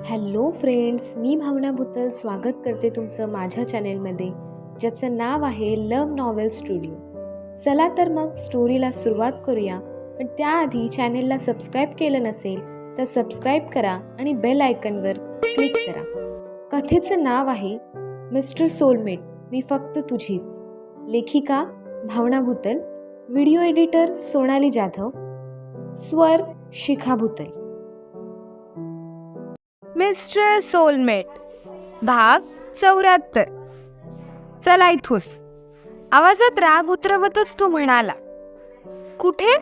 Hello friends, मी भावना भुतल स्वागत करते तुमचं माझ्या चॅनेलमध्ये, ज्याचं नाव आहे लव्ह नॉवेल स्टुडिओ. चला तर मग स्टोरीला सुरुवात करूया. पण त्याआधी चॅनेलला सबस्क्राईब केलं नसेल तर सबस्क्राईब करा आणि बेल आयकनवर क्लिक करा. कथेचं नाव आहे मिस्टर सोलमेट, मी फक्त तुझीच. लेखिका भावना भुतल, व्हिडिओ एडिटर सोनाली जाधव, स्वर शिखा भुतल. मिस्टर सोलमेट भाग 74. चला इथून. आवाजात राग उतरवतच तो म्हणाला. कुठे?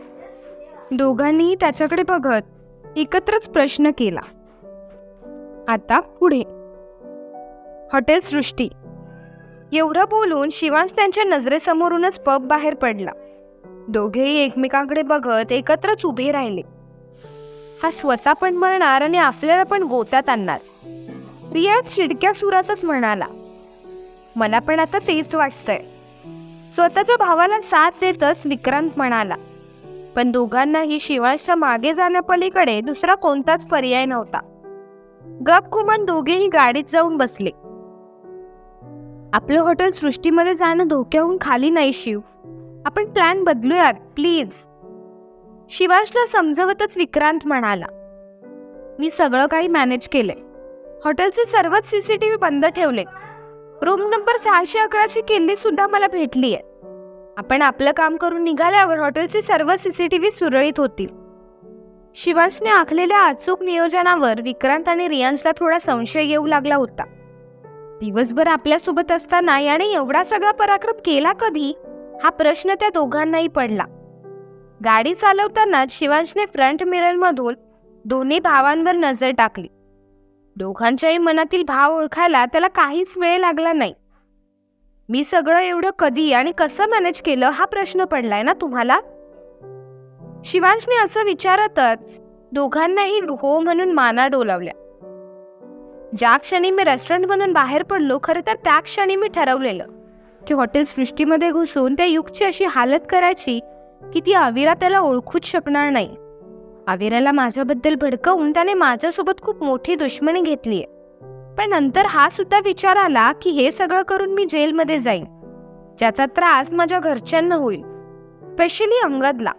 दोघांनी त्याच्याकडे बघत एकत्रच प्रश्न केला. आता पुढे. हॉटेल सृष्टी. एवढं बोलून शिवांश त्यांच्या नजरेसमोरूनच पब बाहेर पडला. दोघेही एकमेकांकडे बघत एकत्रच उभे राहिले. हा स्वतः पण मरणार आणि आपल्याला पण गोत्यात आणणार. रियाज चिडक्या सुरातच म्हणाला. मला पण आता तेच वाटतंय. स्वतःच्या भावाला साथ देतच विक्रांत म्हणाला. पण दोघांनाही शिवांशच्या मागे जाण्यापलीकडे दुसरा कोणताच पर्याय नव्हता. गप खुमान दोघेही गाडीत जाऊन बसले. आपलं हॉटेल सृष्टीमध्ये जाणं धोक्याहून खाली नाही शिव. आपण प्लॅन बदलूयात प्लीज. शिवांशला समजवतच विक्रांत म्हणाला. मी सगळं काही मॅनेज केलंय. हॉटेलचे सर्वच CCTV बंद ठेवले. रूम नंबर 611ची किल्ली सुद्धा मला भेटली आहे. आपण आपलं काम करून निघाल्यावर हॉटेलचे सर्व CCTV सुरळीत होतील. शिवांशने आखलेल्या अचूक नियोजनावर विक्रांत आणि रियांशला थोडा संशय येऊ लागला होता. दिवसभर आपल्यासोबत असताना याने एवढा सगळा पराक्रम केला कधी, हा प्रश्न त्या दोघांनाही पडला. गाडी चालवतानाच शिवांशने फ्रंट मिररमधून दोन्ही भावांवर नजर टाकली. दोघांच्याही मनातील भाव ओळखायला त्याला काहीच वेळ लागला नाही. मी सगळं एवढं कधी आणि कसं मॅनेज केलं हा प्रश्न पडलाय ना तुम्हाला? शिवांशने असं विचारतच दोघांनाही हो म्हणून माना डोलावल्या. ज्या क्षणी मी रेस्टॉरंटमधून बाहेर पडलो, खरं तर त्या क्षणी मी ठरवलेलं की हॉटेल सृष्टीमध्ये घुसून त्या युगची अशी हालत करायची की ती अविरा त्याला ओळखूच शकणार नाही. अविराला माझ्याबद्दल भडकवून त्याने माझ्यासोबत खूप मोठी दुश्मनी घेतलीय. पण नंतर हा सुद्धा विचार आला की हे सगळं करून मी जेलमध्ये जाईन, ज्याचा त्रास माझ्या घरच्यांना होईल, स्पेशली अंगदला.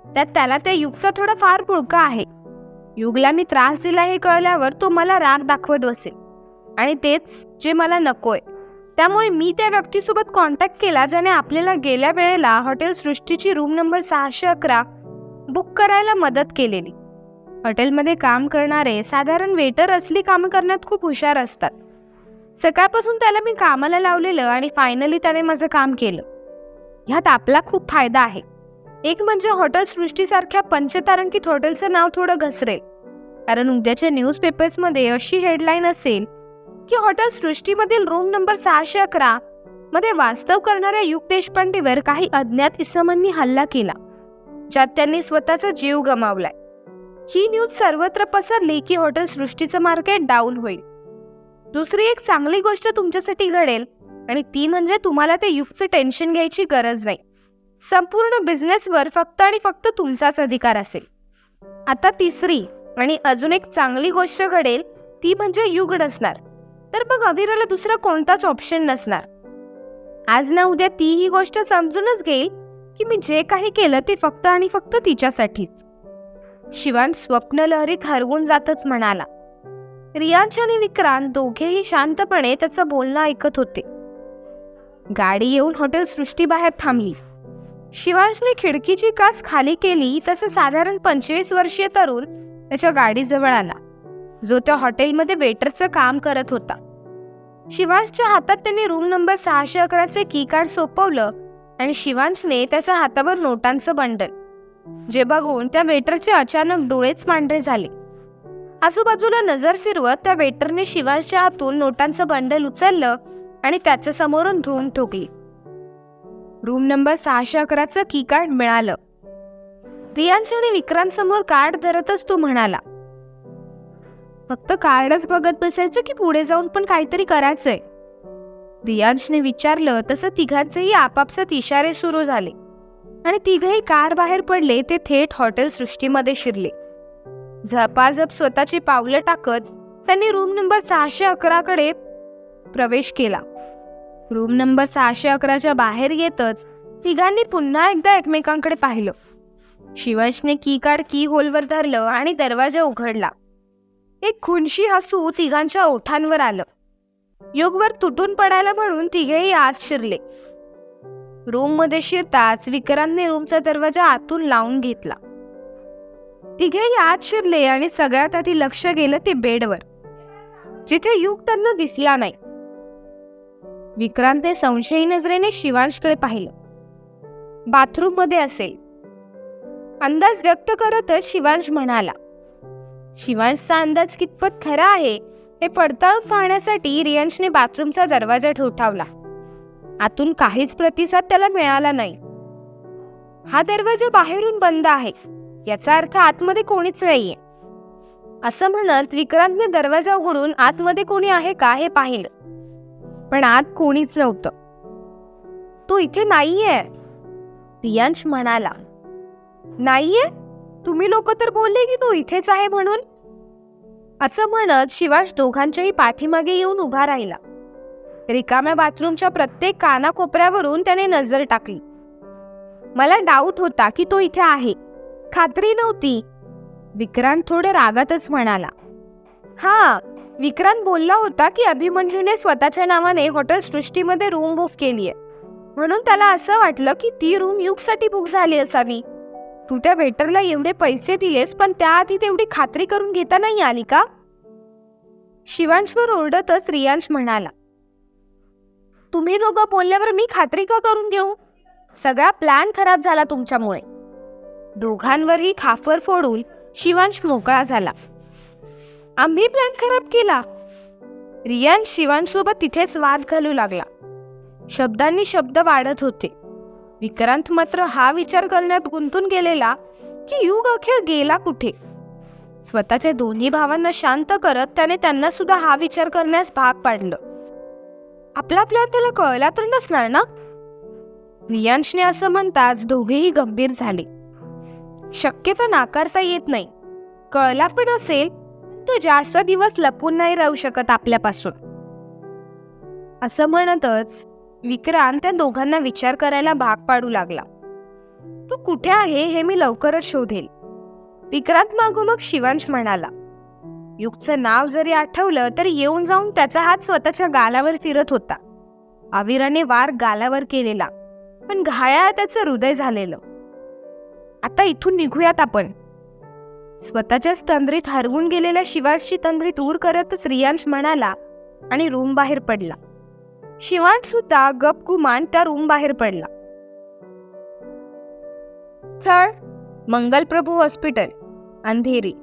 त्यात त्याला त्या युगचा थोडा फार पुळका आहे. युगला मी त्रास दिला हे कळल्यावर तो मला राग दाखवत बसेल आणि तेच जे मला नकोय. त्यामुळे मी त्या व्यक्तीसोबत कॉन्टॅक्ट केला ज्याने आपल्याला गेल्या वेळेला हॉटेल सृष्टीची रूम नंबर 611 बुक करायला मदत केलेली. हॉटेलमध्ये काम करणारे साधारण वेटर असली कामं करण्यात खूप हुशार असतात. सकाळपासून त्याला मी कामाला लावलेलं आणि फायनली त्याने माझं काम केलं. ह्यात आपला खूप फायदा आहे. एक म्हणजे हॉटेल सृष्टीसारख्या पंचतारांकित हॉटेलचं नाव थोडं घसरेल, कारण उद्याच्या न्यूजपेपर्समध्ये अशी हेडलाईन असेल की हॉटेल सृष्टीमधील रूम नंबर 611 मध्ये वास्तव करणाऱ्या युग देशपांडेवर काही अज्ञात इसमांनी हल्ला केला, ज्यात त्यांनी स्वतःचा जीव गमावलाय. ही न्यूज सर्वत्र पसरली की हॉटेल सृष्टीचं मार्केट डाऊन होईल. दुसरी एक चांगली गोष्ट तुमच्यासाठी घडेल आणि ती म्हणजे तुम्हाला त्या युगचं टेन्शन घ्यायची गरज नाही. संपूर्ण बिझनेसवर फक्त आणि फक्त तुमचाच अधिकार असेल. आता तिसरी आणि अजून एक चांगली गोष्ट घडेल ती म्हणजे युग नसणार, तर मग अविराला दुसरा कोणताच ऑप्शन नसणार. आज ना उद्या ती ही गोष्ट समजूनच घेईल की मी जे काही केलं ते फक्त आणि फक्त तिच्यासाठीच. शिवांश स्वप्नलहरीत हरवून जातच म्हणाला. रियांश आणि विक्रांत दोघेही शांतपणे त्याचं बोलणं ऐकत होते. गाडी येऊन हॉटेल सृष्टी बाहेर थांबली. शिवांशने खिडकीची काच खाली केली तसं साधारण 25 वर्षीय तरुण त्याच्या गाडीजवळ आला, जो त्या हॉटेलमध्ये वेटरचं काम करत होता. शिवांशच्या हातात त्यांनी रूम नंबर 611चे की कार्ड सोपवलं आणि शिवांशने त्याच्या हातावर नोटांचं बंडल, जे बघून त्या वेटरचे अचानक डोळेच पांढरे झाले. आजूबाजूला नजर फिरवत त्या वेटरने शिवांशच्या हातून नोटांचं बंडल उचललं आणि त्याच्या समोरून धुवून ठोकली. रूम नंबर 611चं की कार्ड मिळालं. रियांश आणि विक्रांत समोर कार्ड धरतच तो म्हणाला. फक्त कार्डच बघत बसायचं की पुढे जाऊन पण काहीतरी करायचंय? रियांशने विचारलं. तसं तिघांचेही आपापसात इशारे सुरू झाले आणि तिघही कार बाहेर पडले ते थेट हॉटेल सृष्टीमध्ये शिरले. झपाझप स्वतःची पावलं टाकत त्यांनी रूम नंबर 611 कडे प्रवेश केला. रूम नंबर 611च्या बाहेर येतच तिघांनी पुन्हा एकदा एकमेकांकडे पाहिलं. शिवांशने की कार्ड की होलवर धरलं आणि दरवाजा उघडला. एक खुनशी हसू तिघांच्या ओठांवर आलं. युगवर तुटून पडायला म्हणून तिघेही आत शिरले. रूम मध्ये शिरताच विक्रांतने रूमचा दरवाजा आतून लावून घेतला. तिघेही आत शिरले आणि सगळ्यात आधी लक्ष गेलं ते बेडवर, जिथे युग त्यांना दिसला नाही. विक्रांतने संशयी नजरेने शिवांशकडे पाहिलं. बाथरूम मध्ये असेल अंदाज व्यक्त करतच शिवांश म्हणाला. शिवांशचा अंदाज कितपत खरा आहे हे पडताळून पाहण्यासाठी रियांशने बाथरूमचा दरवाजा ठोठावला. आतून काहीच प्रतिसाद त्याला मिळाला नाही. हा दरवाजा बाहेरून बंद आहे, याचा अर्थ आतमध्ये कोणीच नाहीये, असं म्हणत विक्रांतने दरवाजा उघडून आतमध्ये कोणी आहे का हे पाहिलं. पण आत कोणीच नव्हतं. तो इथे नाहीये, रियांश म्हणाला. नाहीये? तुम्ही लोक तर बोलले की तो इथेच आहे म्हणून, असं म्हणत शिवांश दोघांच्याही पाठीमागे येऊन उभा राहिला. रिकाम्या बाथरूमच्या प्रत्येक कानाकोपऱ्यावरून त्याने नजर टाकली. मला डाऊट होता की तो इथे आहे, खात्री नव्हती, विक्रांत थोडे रागातच म्हणाला. हा, विक्रांत बोलला होता की अभिमन्यूने स्वतःच्या नावाने हॉटेल सृष्टीमध्ये रूम बुक केलीये, म्हणून त्याला असं वाटलं की ती रूम युगसाठी बुक झाली असावी. तू त्या वेटरला एवढे पैसे दिलेस, पण त्याआधी तेवढी खात्री करून घेता नाही आली का? शिवांशवर ओरडतच रियांश म्हणाला. तुम्ही दोघं बोलल्यावर मी खात्री का करून घेऊ? सगळा प्लॅन खराब झाला तुमच्यामुळे. दोघांवरही खाफर फोडून शिवांश मोकळा झाला. आम्ही प्लॅन खराब केला? रियांश शिवांशसोबत तिथेच वाद घालू लागला. शब्दांनी शब्द वाढत होते. विक्रांत मात्र हा विचार करण्यात गुंतून गेलेला की युग अखेर गेला कुठे. स्वतःच्या दोन्ही भावांना शांत करत त्याने त्यांना सुद्धा हा विचार करण्यास भाग पाडलं. आपला प्लॅन त्याला कळला तर नसणार ना? रियांशने असं म्हणताच दोघेही गंभीर झाले. शक्यता नाकारता येत नाही. कळला पण असेल, तो जास्त दिवस लपून नाही राहू शकत आपल्यापासून. असं म्हणतच विक्रांत त्या दोघांना विचार करायला भाग पाडू लागला. तू कुठे आहे हे मी लवकरच शोधेल, विक्रांत मागोमाग शिवांश म्हणाला. युगचं नाव जरी आठवलं तरी येऊन जाऊन त्याचा हात स्वतःच्या गालावर फिरत होता. आविराने वार गालावर केलेला, पण घायाळ त्याचं हृदय झालेलं. आता इथून निघूयात आपण, स्वतःच्याच तंद्रीत हरवून गेलेल्या शिवांशची तंद्री दूर करतच रियांश म्हणाला आणि रूम बाहेर पडला. शिवांश सुद्धा गपगुमान त्या रूम बाहेर पडला. स्थळ मंगलप्रभू हॉस्पिटल, अंधेरी.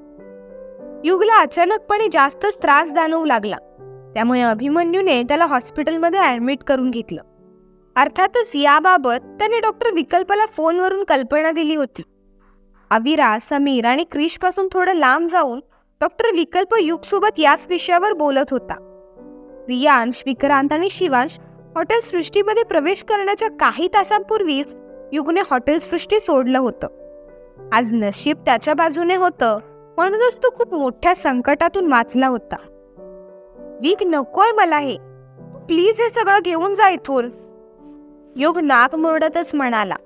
युगला अचानकपणे जास्तच त्रास जाणवू लागला, त्यामुळे अभिमन्यूने त्याला हॉस्पिटलमध्ये ऍडमिट करून घेतलं. अर्थातच याबाबत त्याने डॉक्टर विकल्पला फोनवरून कल्पना दिली होती. अविरा, समीर आणि क्रिश पासून थोडं लांब जाऊन डॉक्टर विकल्प युगसोबत याच विषयावर बोलत होता. रियांश, विक्रांत आणि शिवांश हॉटेल सृष्टीमध्ये प्रवेश करण्याच्या काही तासांपूर्वीच युगने हॉटेल सृष्टी सोडलं होतं. आज नशीब त्याच्या बाजूने होतं, म्हणूनच तो खूप मोठ्या संकटातून वाचला होता. विक, नकोय मला हे, प्लीज हे सगळं घेऊन जा इथून, युग नाक मुरडतच म्हणाला.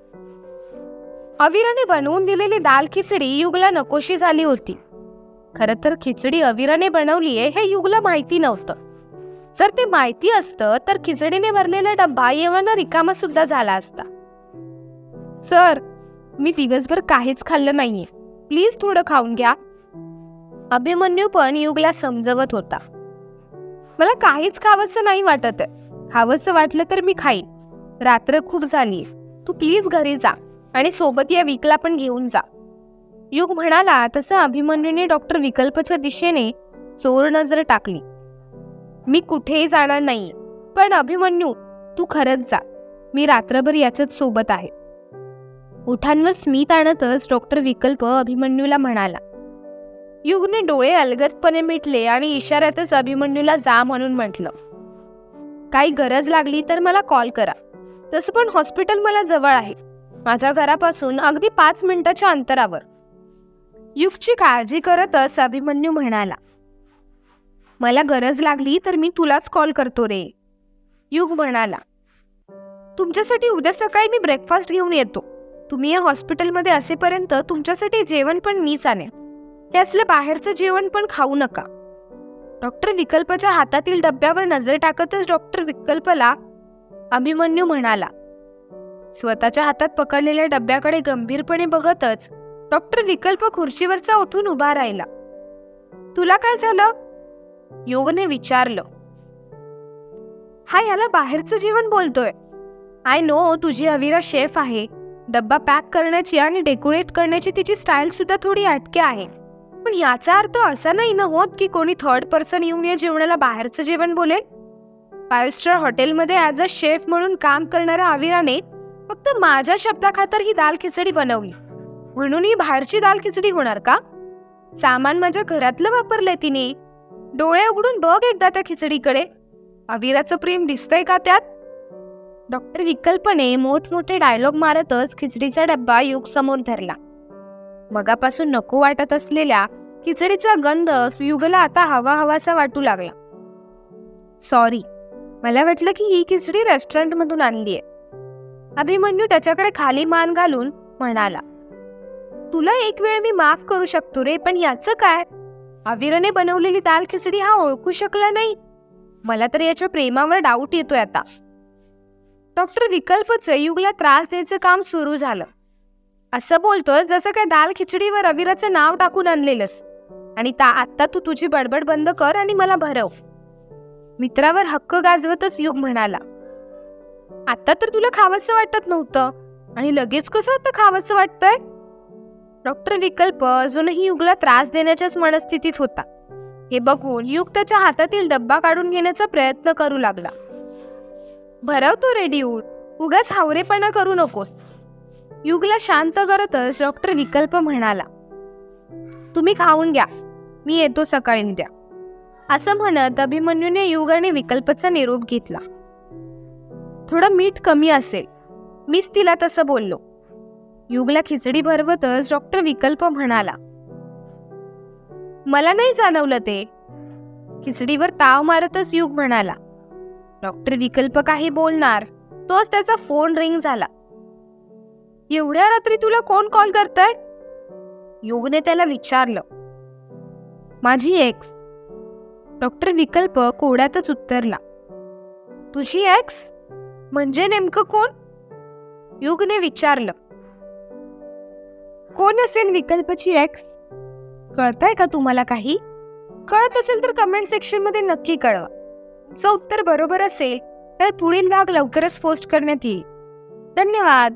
अविराने बनवून दिलेली दाल खिचडी युगला नकोशी झाली होती. खरं तर खिचडी अविराने बनवलीये हे युगला माहिती नव्हतं. जर ते माहिती असतं तर खिचडीने भरलेला डब्बा येवाना रिकामा सुद्धा झाला असता. सर, मी दिवसभर काहीच खाल्लं नाहीये, प्लीज थोडं खाऊन घ्या, अभिमन्यू पण युगला समजवत होता. मला काहीच खावंसं नाही वाटत, खावंसं वाटलं तर मी खाईन, रात्र खूप झालीये, तू प्लीज घरी जा आणि सोबत या विकला पण घेऊन जा, युग म्हणाला. तसं अभिमन्यूने डॉक्टर विकल्पच्या दिशेने चोर नजर टाकली. मी कुठेही जाणार नाहीये, पण अभिमन्यू तू खरंच जा, मी रात्रभर याच्याच सोबत आहे. ओठांवर स्मित आणतच डॉक्टर विकल्प अभिमन्यूला म्हणाला. युगने डोळे अलगदपणे मिटले आणि इशाऱ्यातच अभिमन्यूला जा म्हणून म्हटलं. काही गरज लागली तर मला कॉल करा, तसं पण हॉस्पिटल मला जवळ आहे, माझ्या घरापासून अगदी 5 मिनिटाच्या अंतरावर, युगची काळजी करतच अभिमन्यू म्हणाला. मला गरज लागली तर मी तुलाच कॉल करतो रे, युग म्हणाला. तुमच्यासाठी उद्या सकाळी मी ब्रेकफास्ट घेऊन येतो. तुम्ही या हॉस्पिटलमध्ये असेपर्यंत तुमच्यासाठी जेवण पण मीच आणेन. हे असलं बाहेरचं जेवण पण खाऊ नका. डॉक्टर विकल्पच्या हातातील डब्यावर नजर टाकतच डॉक्टर विकल्पला अभिमन्यू म्हणाला. स्वतःच्या हातात पकडलेल्या डब्याकडे गंभीरपणे बघतच डॉक्टर विकल्प खुर्चीवरचा उठून उभा राहिला. तुला काय झालं? योगने विचारलं. हा याला बाहेरचं जेवण बोलतोय. आय नो तुझी अविरा शेफ आहे. डब्बा पॅक करण्याची आणि डेकोरेट करण्याची तिची स्टाईल सुद्धा थोडी अटके आहे. पण याचा अर्थ असा नाही ना होत की कोणी थर्ड पर्सन येऊन या जेवणाला बाहेरचं जेवण बोलेल. 5 स्टार हॉटेलमध्ये ॲज अ शेफ म्हणून काम करणाऱ्या अविराने फक्त माझ्या शब्दाखातर ही दाल खिचडी बनवली म्हणून ही बाहेरची दाल खिचडी होणार का? सामान माझ्या घरातलं वापरलंय तिने. डोळे उघडून बघ एकदा त्या खिचडीकडे. अविराचं प्रेम दिसतंय का त्यात? डॉक्टर विकल्पने मोठमोठे डायलॉग मारतच खिचडीचा डब्बा युग समोर धरला. मगापासून नको वाटत असलेल्या खिचडीचा गंध युगला आता हवा हवासा वाटू लागला. सॉरी, मला वाटलं की ही खिचडी रेस्टॉरंटमधून आणलीय. अभिमन्यू त्याच्याकडे खाली मान घालून म्हणाला. तुला एक वेळ मी माफ करू शकतो रे, पण याचं काय? अविराने बनवलेली दाल खिचडी हा ओळखू शकला नाही. मला तर याच्या प्रेमावर डाऊट येतोय आता. डॉक्टर विकल्पचं युगला त्रास द्यायचं काम सुरू झालं. असं बोलतोय जसं काय दाल खिचडीवर अविराचं नाव टाकून आणलेलंस आणि आता तू तुझी बडबड बंद कर आणि मला भरव. मित्रावर हक्क गाजवतच युग म्हणाला. आता तर तुला खावंसं वाटत नव्हतं आणि लगेच कसं आता खावंसं वाटतंय? डॉक्टर विकल्प अजूनही युगला त्रास देण्याच्याच मनस्थितीत होता. हे बघून युग त्याच्या हातातील डब्बा काढून घेण्याचा प्रयत्न करू लागला. भरवतो रे ड्यूड, उगाच हावरेपणा करू नकोस. युगला शांत करतच डॉक्टर विकल्प म्हणाला. तुम्ही खाऊन घ्या, मी येतो सकाळी उद्या. असं म्हणत अभिमन्यूने युग आणि विकल्पचा निरोप घेतला. थोडं मीठ कमी असेल, मीच तिला तसं बोललो. युगला खिचडी भरवतच डॉक्टर विकल्प म्हणाला. मला नाही जाणवलं ते. खिचडीवर ताव मारतच युग म्हणाला. डॉक्टर विकल्प काही बोलणार तोच त्याचा फोन रिंग झाला. एवढ्या रात्री तुला कोण कॉल करतंय? युगने त्याला विचारलं. माझी एक्स. डॉक्टर विकल्प कोड्यातच उत्तरला. तुझी एक्स म्हणजे नेमकं कोण? युगने विचारलं. कोण असेल विकल्पची एक्स? कळतंय का तुम्हाला काही? कळत असेल तर कमेंट सेक्शन मध्ये नक्की कळवा. तुमचं उत्तर बरोबर असेल तर पुढील भाग लवकरच पोस्ट करण्यात येईल. धन्यवाद.